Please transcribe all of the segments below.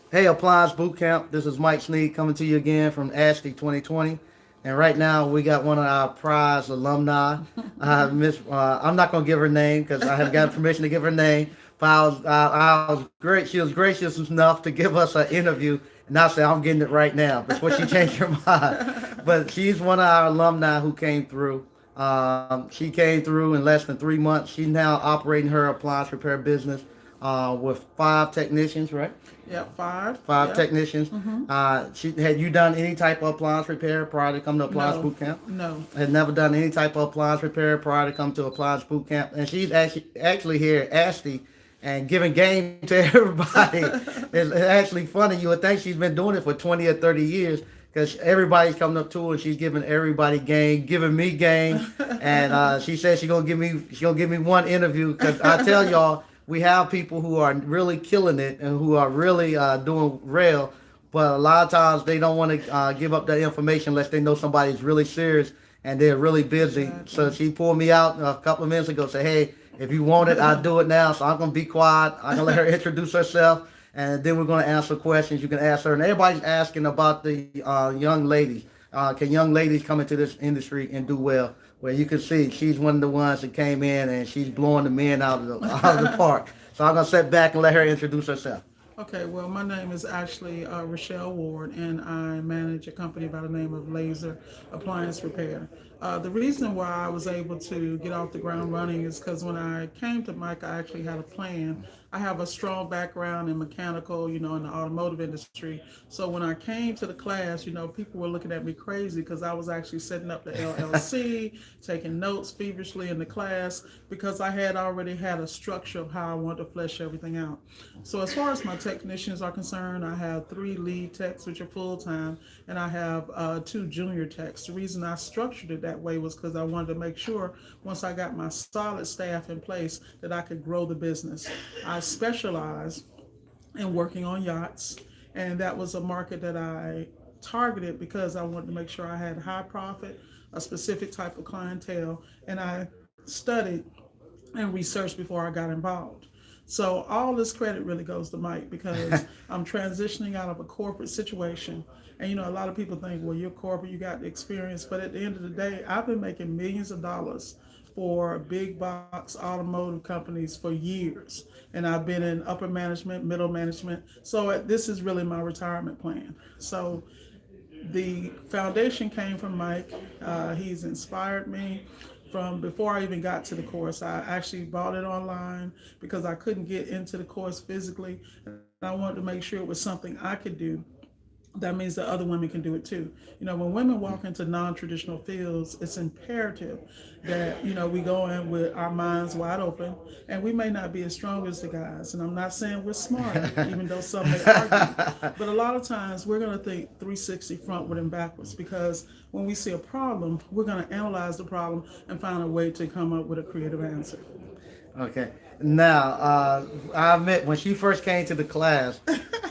Hey, Appliance Bootcamp. This is Mike Sneed coming to you again from ASHTY 2020. And right now we got one of our prize alumni. I'm not going to give her name because I haven't got permission to give her name. But I was great. She was gracious enough to give us an interview. And I said, I'm getting it right now before she changed her mind. But she's one of our alumni who came through. She came through in less than 3 months. She's now operating her appliance repair business with five technicians, right? Yep, five. Five Yep. technicians. Mm-hmm. She had you done any type of appliance repair prior to coming to appliance No, boot camp? no. Had never done any type of appliance repair prior to come to appliance boot camp, and she's actually here at ASHTY and giving game to everybody. It's actually funny. You would think she's been doing it for 20 or 30 years because everybody's coming up to her and she's giving everybody game, giving me game, and she said she's gonna give me one interview because I tell y'all we have people who are really killing it and who are really doing well, but a lot of times they don't want to give up that information unless they know somebody's really serious and they're really busy. So Exactly. she pulled me out a couple of minutes ago, say, "Hey, if you want it, I'll do it now." So I'm gonna be quiet. I'm gonna let her introduce herself, and then we're gonna answer questions. You can ask her, and everybody's asking about the young ladies. Can young ladies come into this industry and do well? Well, you can see she's one of the ones that came in and she's blowing the men out of the park. So I'm gonna sit back and let her introduce herself. Okay, well, my name is actually Rochelle Ward, and I manage a company by the name of Laser Appliance Repair. The reason why I was able to get off the ground running is because when I came to Mike, I actually had a plan. I have a strong background in mechanical, in the automotive industry. So when I came to the class, people were looking at me crazy because I was actually setting up the LLC, taking notes feverishly in the class because I had already had a structure of how I wanted to flesh everything out. So as far as my technicians are concerned, I have three lead techs, which are full time, and I have two junior techs. The reason I structured it that way was because I wanted to make sure once I got my solid staff in place that I could grow the business. I specialize in working on yachts, and that was a market that I targeted because I wanted to make sure I had high profit, a specific type of clientele, and I studied and researched before I got involved. So all this credit really goes to Mike because I'm transitioning out of a corporate situation. And a lot of people think, well, you're corporate, you got the experience, but at the end of the day, I've been making millions of dollars for big box automotive companies for years. And I've been in upper management, middle management. So this is really my retirement plan. So the foundation came from Mike. He's inspired me from before I even got to the course. I actually bought it online because I couldn't get into the course physically. And I wanted to make sure it was something I could do that means that other women can do it too. When women walk into non-traditional fields, it's imperative that, we go in with our minds wide open, and we may not be as strong as the guys. And I'm not saying we're smarter, even though some may argue. But a lot of times we're going to think 360 frontward and backwards because when we see a problem, we're going to analyze the problem and find a way to come up with a creative answer. Okay. Now, I admit when she first came to the class,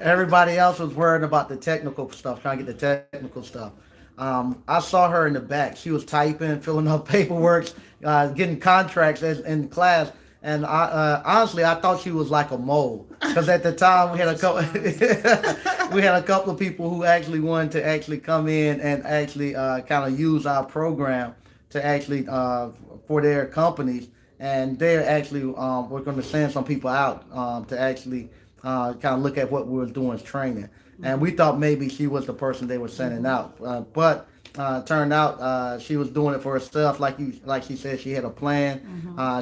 everybody else was worried about the technical stuff, trying to get the technical stuff. I saw her in the back. She was typing, filling out paperwork, getting contracts in class. And honestly, I thought she was like a mole because at the time we had a couple, we had a couple of people who actually wanted to actually come in and actually kind of use our program to actually for their companies, and they're actually we're going to send some people out to actually kind of look at what we were doing as training. And we thought maybe she was the person they were sending out, but turned out she was doing it for herself. Like she said, she had a plan.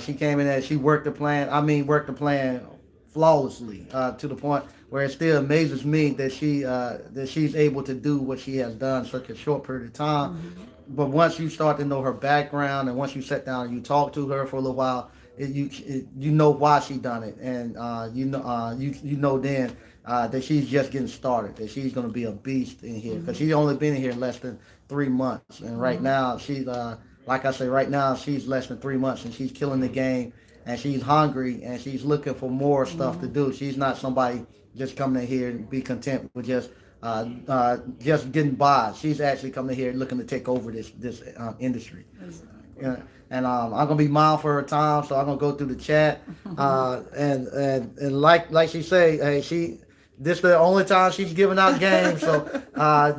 She came in there, she worked the plan. I mean, worked the plan flawlessly to the point where it still amazes me that she's able to do what she has done in such a short period of time. But once you start to know her background and once you sit down and you talk to her for a little while, you know why she done it, and you know then that she's just getting started, that she's going to be a beast in here because she's only been in here less than 3 months, and right now she's like I say, right now she's less than 3 months and she's killing the game, and she's hungry and she's looking for more stuff to do. She's not somebody just coming in here and be content with just getting by. She's actually coming in here looking to take over this industry. Exactly. Yeah. And I'm gonna be mindful for her time, so I'm gonna go through the chat. And like she say, hey, this the only time she's giving out games. So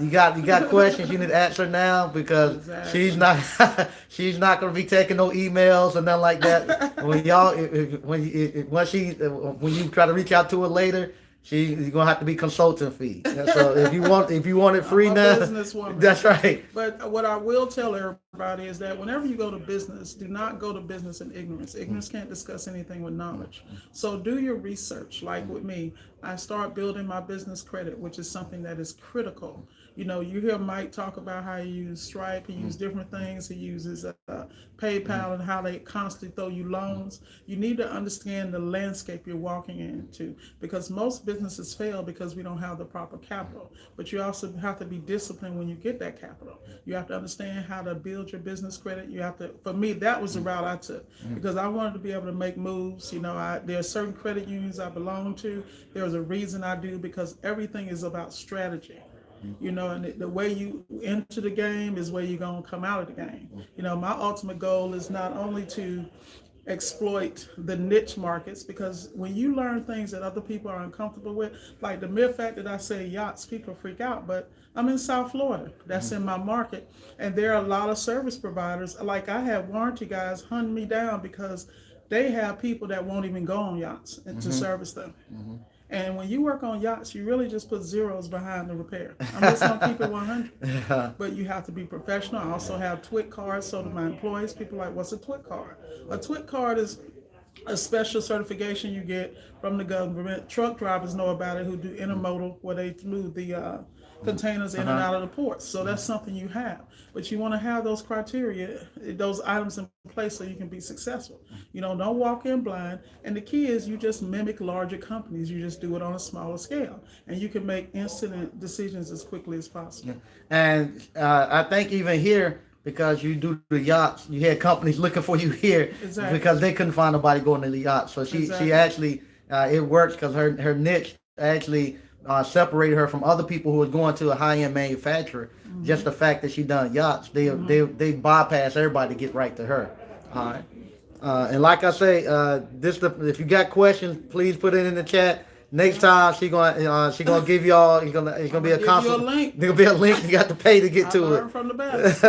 you got questions you need to answer now because Exactly. she's not gonna be taking no emails or nothing like that. When y'all when you, when you try to reach out to her later, you're gonna have to be consulting fee. So if you want it free I'm a now, businesswoman. that's right. But what I will tell everybody is that whenever you go to business, do not go to business in ignorance. Ignorance can't discuss anything with knowledge. So do your research. Like with me, I start building my business credit, which is something that is critical. You know, you hear Mike talk about how he uses Stripe, he uses different things, he uses PayPal, and how they constantly throw you loans. You need to understand the landscape you're walking into, because most businesses fail because we don't have the proper capital. But you also have to be disciplined when you get that capital. You have to understand how to build your business credit. You have to, for me, that was the route I took because I wanted to be able to make moves. You know, there are certain credit unions I belong to. There's a reason I do, because everything is about strategy. You know, and the way you enter the game is where you're going to come out of the game. You know, my ultimate goal is not only to exploit the niche markets, because when you learn things that other people are uncomfortable with, like the mere fact that I say yachts, people freak out, but I'm in South Florida. That's in my market. And there are a lot of service providers. Like I have warranty guys hunting me down because they have people that won't even go on yachts to service them. And when you work on yachts, you really just put zeros behind the repair. I'm just gonna keep it 100. But you have to be professional. I also have TWIC cards, so to my employees, people are like, what's a TWIC card? A TWIC card is a special certification you get from the government. Truck drivers know about it who do intermodal, where they move the containers in and out of the ports. So that's something you have. But you want to have those criteria, those items in place so you can be successful. You know, don't walk in blind. And the key is you just mimic larger companies. You just do it on a smaller scale. And you can make instant decisions as quickly as possible. And I think even here, because you do the yachts, you had companies looking for you here because they couldn't find nobody going to the yacht. So she actually, it works because her niche actually separated her from other people who was going to a high-end manufacturer. Just the fact that she done yachts, they bypass everybody to get right to her. All right. And like I say, if you got questions, please put it in the chat. Next time she gonna give y'all. It's gonna be a consult. There'll be a link. You got to pay to get to it. From the best.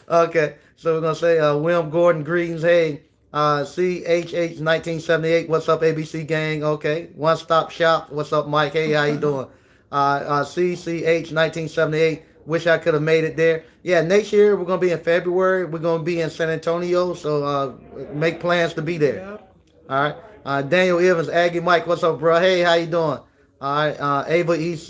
Okay, so we're gonna say William Gordon, greetings. Hey, CHH 1978. What's up, ABC gang? Okay, One Stop Shop. What's up, Mike? Hey, how you doing? CCH 1978. Wish I could have made it there. Yeah, next year we're gonna be in February. We're gonna be in San Antonio, so make plans to be there. Yep. All right. Daniel Evans, Aggie Mike, what's up, bro? Hey, how you doing? All right. Ava East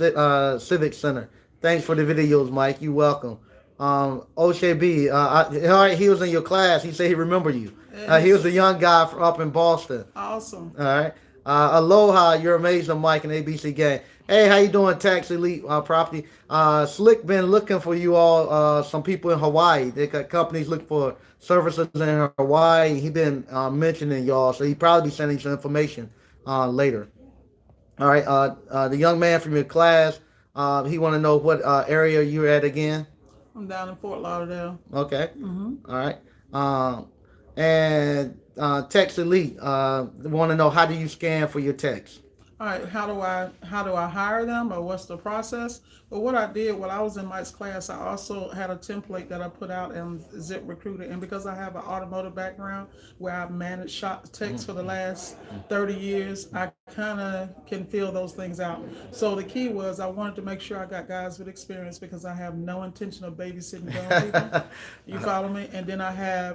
Civic Center. Thanks for the videos, Mike. You welcome. O'Shea B. All right, he was in your class. He said he remember you. He was a young guy from up in Boston. Awesome. All right. Aloha, you're amazing, Mike and ABC gang. Hey, how you doing, Tax Elite Property? Slick been looking for you all. Some people in Hawaii. They got companies looking for services in Hawaii. He been mentioning y'all, so he probably be sending some information later. All right. The young man from your class, he want to know what area you're at again. I'm down in Fort Lauderdale. Okay. All right. And Text Elite want to know, how do you scan for your text? All right, how do I hire them, or what's the process? But what I did while I was in Mike's class, I also had a template that I put out in ZipRecruiter, and because I have an automotive background where I've managed shop techs for the last 30 years, I kind of can fill those things out. So the key was I wanted to make sure I got guys with experience, because I have no intention of babysitting young people. You follow me? And then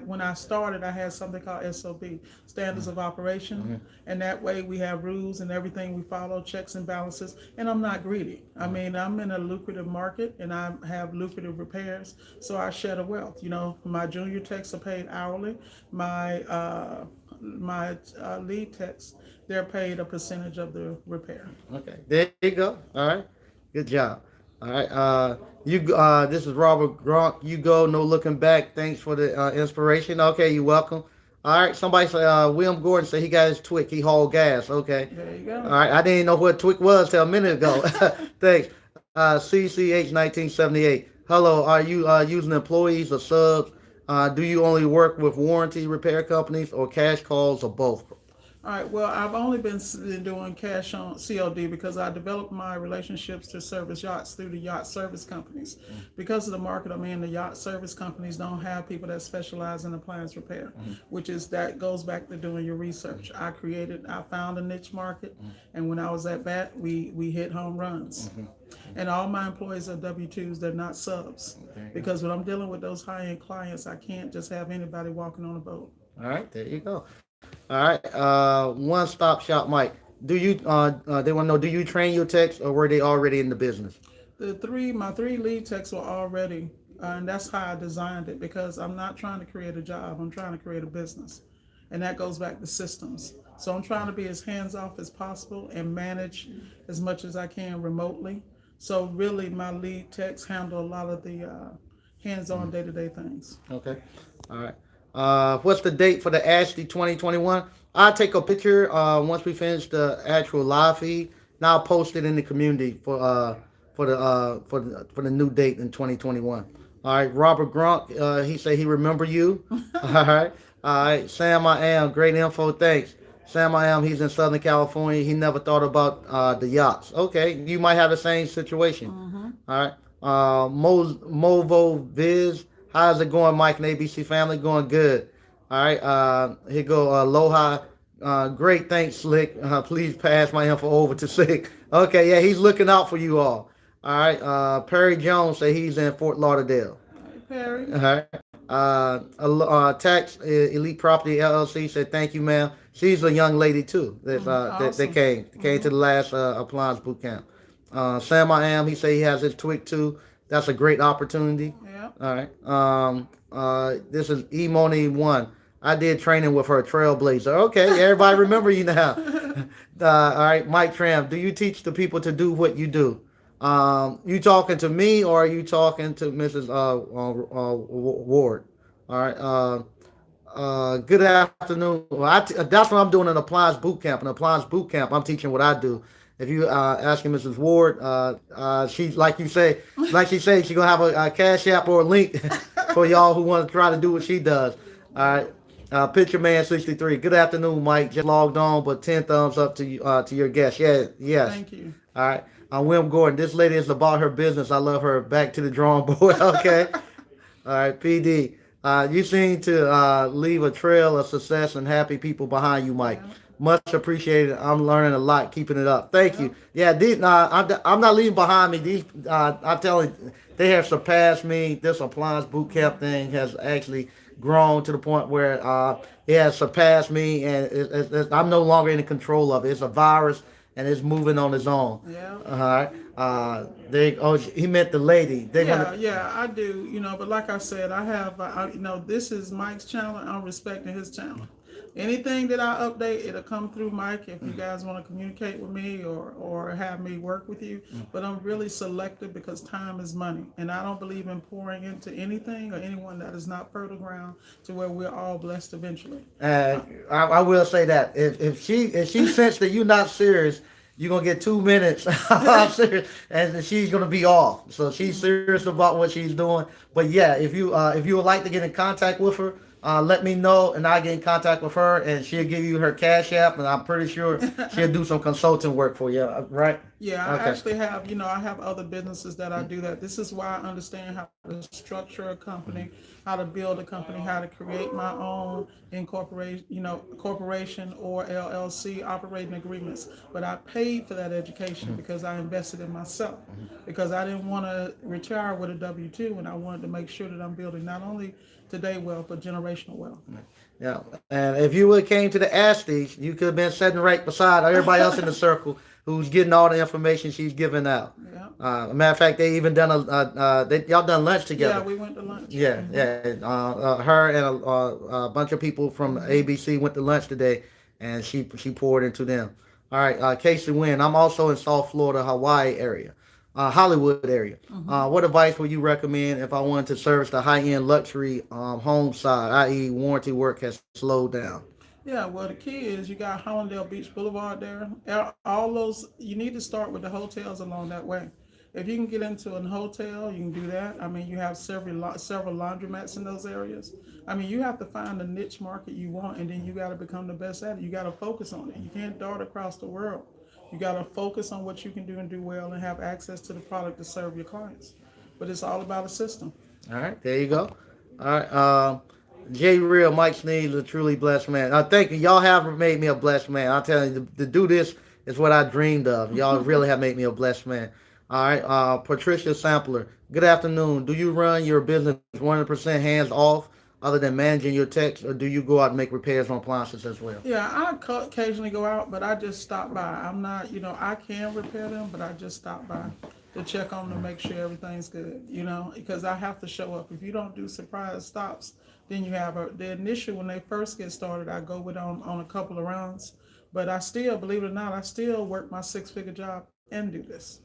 when I started, I had something called SOB, Standards of Operation, and that way we have rules and everything we follow, checks and balances, and I'm not greedy. I mean, I'm in a lucrative market and I have lucrative repairs, so I share the wealth. You know, my junior techs are paid hourly. My lead techs, they're paid a percentage of the repair. Okay, there you go. All right, good job. All right, this is Robert Gronk. You go, no looking back. Thanks for the inspiration. Okay, you're welcome. All right, somebody say William Gordon said he got his TWIC. He hauled gas. Okay. There you go. All right, I didn't know what TWIC was till a minute ago. Thanks. CCH 1978. Hello, are you using employees or subs? Do you only work with warranty repair companies or cash calls or both? All right. Well, I've only been doing cash on COD because I developed my relationships to service yachts through the yacht service companies. Because of the market I'm in, the yacht service companies don't have people that specialize in appliance repair, which is that goes back to doing your research. I found a niche market, and when I was at bat, we hit home runs. And all my employees are W-2s, they're not subs. Because when I'm dealing with those high-end clients, I can't just have anybody walking on a boat. All right, there you go. All right, one stop shop, Mike. Do you they want to know, do you train your techs or were they already in the business? My three lead techs were already, and that's how I designed it because I'm not trying to create a job. I'm trying to create a business, and that goes back to systems. So I'm trying to be as hands off as possible and manage as much as I can remotely. So really, my lead techs handle a lot of the hands-on day-to-day things. Okay. All right. What's the date for the Ashley 2021? I'll take a picture once we finish the actual live feed. Now I'll post it in the community for the new date in 2021. All right. Robert Grunk, he said he remember you. All right. All right. Sam I am, great info. Thanks. Sam I am, he's in Southern California. He never thought about the yachts. Okay, you might have the same situation. All right. Movo Viz, how's it going, Mike and ABC family? Going good. All right. Here go Aloha. Great, thanks, Slick. Please pass my info over to Slick. Okay, yeah, he's looking out for you all. All right. Perry Jones say he's in Fort Lauderdale. Hey, Perry. All right. Tax Elite Property LLC said thank you, ma'am. She's a young lady too. That Awesome. came to the last appliance boot camp. Sam I am. He said he has his twig too. That's a great opportunity. Yeah. All right. This is Emoni One. I did training with her, Trailblazer. Okay, everybody remember you now. All right, Mike Tram. Do you teach the people to do what you do? You talking to me or are you talking to Mrs. Ward? All right. Good afternoon. Well, that's what I'm doing in appliance boot camp. In appliance boot camp, I'm teaching what I do. If you asking Mrs. Ward, she's like she said, she's gonna have a cash app or a link for y'all who want to try to do what she does. All right. Picture Man 63. Good afternoon, Mike. Just logged on, but 10 thumbs up to you to your guest. Yeah, yes. Thank you. All right. William Gordon. This lady is about her business. I love her. Back to the drawing board. Okay. All right. PD. You seem to leave a trail of success and happy people behind you, Mike. Yeah. Much appreciated. I'm learning a lot. Keeping it up. Thank Yeah. you. Yeah. I'm not leaving behind me. These. I'm telling you, they have surpassed me. This appliance boot camp thing has actually grown to the point where it has surpassed me, and I'm no longer in control of it. It's a virus, and it's moving on its own. Yeah. All right. He meant the lady. They're Yeah, gonna. yeah, I do. But like I said, I have, this is Mike's channel. I'm respecting his channel. Anything that I update, it'll come through Mike if you guys want to communicate with me or have me work with you. But I'm really selective because time is money. And I don't believe in pouring into anything or anyone that is not fertile ground to where we're all blessed eventually. I will say that if she senses that you're not serious, you're gonna get 2 minutes. I'm serious, and she's gonna be off. So she's serious about what she's doing. But yeah, if you would like to get in contact with her, let me know, and I get in contact with her, and she'll give you her cash app, and I'm pretty sure she'll do some consulting work for you. Right? Yeah, I Okay. actually have, I have other businesses that I do that. This is why I understand how to structure a company, how to build a company, how to create my own incorporation, corporation or LLC operating agreements. But I paid for that education because I invested in myself, because I didn't want to retire with a W-2, and I wanted to make sure that I'm building not only today wealth, but generational wealth. Yeah, and if you would have came to the Ashley, you could have been sitting right beside everybody else in the circle who's getting all the information she's giving out. Yeah. Matter of fact, they even done y'all done lunch together. Yeah, we went to lunch. Yeah, yeah. Her and a bunch of people from ABC went to lunch today, and she poured into them. All right, Casey Wynn. I'm also in South Florida, Hawaii area, Hollywood area. What advice would you recommend if I wanted to service the high-end luxury home side, i.e., warranty work has slowed down? Yeah, well, the key is you got Hollandale Beach Boulevard there. All those, you need to start with the hotels along that way. If you can get into a hotel, you can do that. I mean, you have several laundromats in those areas. I mean, you have to find the niche market you want, and then you got to become the best at it. You got to focus on it. You can't dart across the world. You got to focus on what you can do and do well, and have access to the product to serve your clients. But it's all about a system. All right, there you go. All right, Jay Real, Mike Sneed, a truly blessed man. Thank you. Y'all have made me a blessed man. I'll tell you, to do this is what I dreamed of. Y'all really have made me a blessed man. All right, Patricia Sampler. Good afternoon. Do you run your business 100% hands off, other than managing your techs, or do you go out and make repairs on appliances as well? Yeah, I occasionally go out, but I just stop by. I'm not, I can repair them, but I just stop by to check on them to make sure everything's good, because I have to show up. If you don't do surprise stops, then you have the initial, when they first get started, I go with on a couple of rounds. But I still, believe it or not, I still work my six-figure job and do this.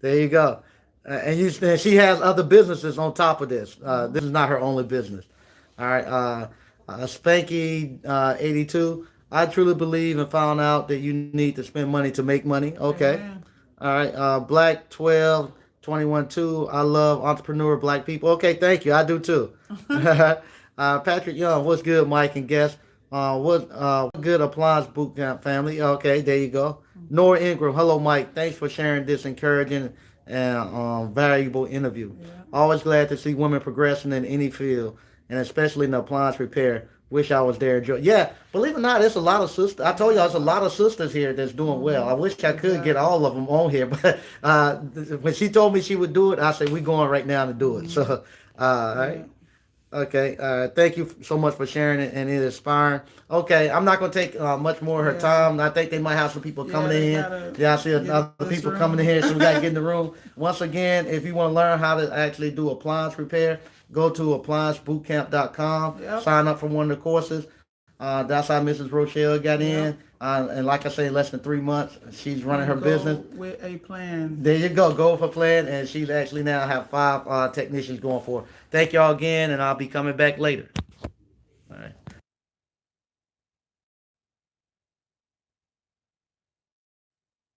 There you go. And she has other businesses on top of this. This is not her only business. All right. Spanky 82. I truly believe and found out that you need to spend money to make money. Okay. Amen. All right. Black 12 21 2. I love entrepreneur black people. Okay. Thank you. I do too. Patrick Young. What's good, Mike and guest? What good appliance boot camp family? Okay. There you go. Nora Ingram. Hello, Mike. Thanks for sharing this encouraging and valuable interview. Yeah. Always glad to see women progressing in any field, and especially in the appliance repair. Wish I was there. Yeah, believe it or not, there's a lot of sisters. I told you, there's a lot of sisters here that's doing well. I wish I could get all of them on here, but when she told me she would do it, I said, we're going right now to do it. So, all right. Okay, thank you so much for sharing it, and it is inspiring. Okay, I'm not going to take much more of her time. I think they might have some people coming in. Yeah, I see other people coming in here, so we got to get in the room. Once again, if you want to learn how to actually do appliance repair, go to appliancebootcamp.com, sign up for one of the courses. That's how Mrs. Rochelle got in. And like I say, in less than 3 months, she's running her business. With a plan. There you go. Go with a plan. And she's actually now have 5 technicians going for her. Thank y'all again, and I'll be coming back later. All right.